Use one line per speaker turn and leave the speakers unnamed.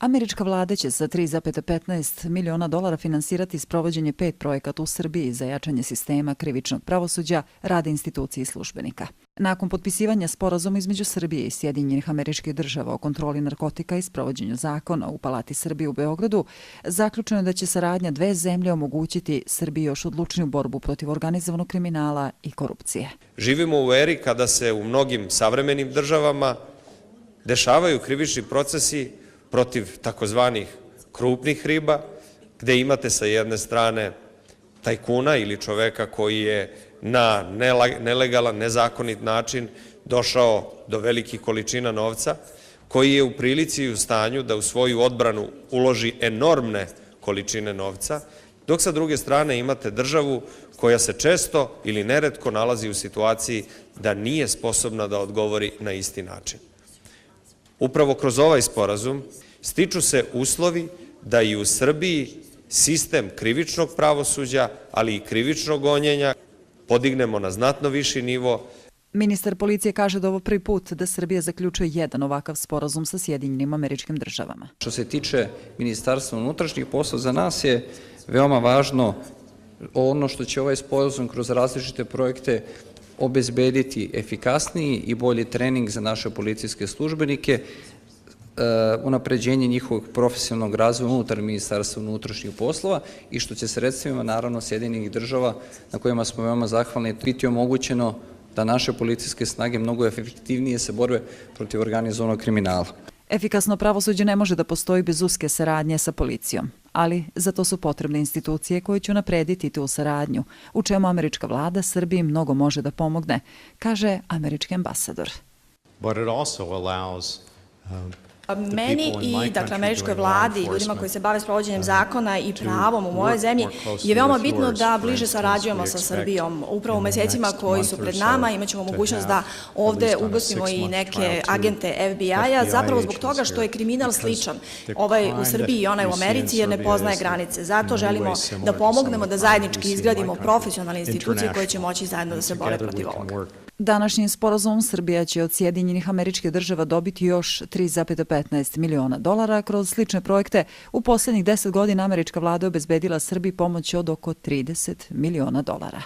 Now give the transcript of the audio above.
Američka vlada će sa 3,15 miliona dolara finansirati sprovođenje 5 projekata u Srbiji za jačanje sistema krivičnog pravosuđa, rada institucije i službenika. Nakon potpisivanja sporazuma između Srbije i Sjedinjenih Američkih Država o kontroli narkotika i sprovođenju zakona u Palati Srbije u Beogradu, zaključeno je da će saradnja dve zemlje omogućiti Srbiji još odlučniju borbu protiv organizovanog kriminala i korupcije.
Živimo u eri kada se u mnogim savremenim državama dešavaju krivični procesi protiv takozvanih krupnih riba, gde imate sa jedne strane tajkuna ili čoveka koji je na nelegalan, nezakonit način došao do velikih količina novca, koji je u prilici i u stanju da u svoju odbranu uloži enormne količine novca, dok sa druge strane imate državu koja se često ili neretko nalazi u situaciji da nije sposobna da odgovori na isti način. Upravo kroz ovaj sporazum stiču se uslovi da i u Srbiji sistem krivičnog pravosuđa, ali i krivičnog gonjenja podignemo na znatno viši nivo.
Ministar policije kaže da ovo prvi put da Srbija zaključuje jedan ovakav sporazum sa Sjedinjenim Američkim Državama.
Što se tiče Ministarstva unutrašnjih poslova, za nas je veoma važno ono što će ovaj sporazum kroz različite projekte obezbediti efikasniji i bolji trening za naše policijske službenike, unapređenje njihovog profesionalnog razvoja unutar Ministarstva unutrašnjih poslova i što će sredstvima, naravno, Sjedinjenih Država, na kojima smo veoma zahvalni, biti omogućeno da naše policijske snage mnogo efektivnije se borbe protiv organizovanog kriminala.
Efikasno pravosuđe ne može da postoji bez uske saradnje sa policijom, ali za to su potrebne institucije koje će unaprediti tu saradnju, u čemu američka vlada Srbiji mnogo može da pomogne, kaže američki ambasador.
But it also allows
Meni i američkoj vladi i ljudima koji se bave sprovođenjem zakona i pravom u mojoj zemlji je veoma bitno da bliže sarađujemo sa Srbijom. Upravo u mesecima koji su pred nama imaćemo mogućnost da ovde ugostimo i neke agente FBI-a, zapravo zbog toga što je kriminal sličan ovaj u Srbiji i onaj u Americi jer ne poznaje granice. Zato želimo da pomognemo da zajednički izgradimo profesionalne institucije koje će moći zajedno da se bore protiv ovoga.
Današnjim sporazumom Srbija će od Sjedinjenih Američkih Država dobiti još 3,15 miliona dolara. Kroz slične projekte u poslednjih 10 godina američka vlada obezbedila Srbiji pomoć od oko 30 miliona dolara.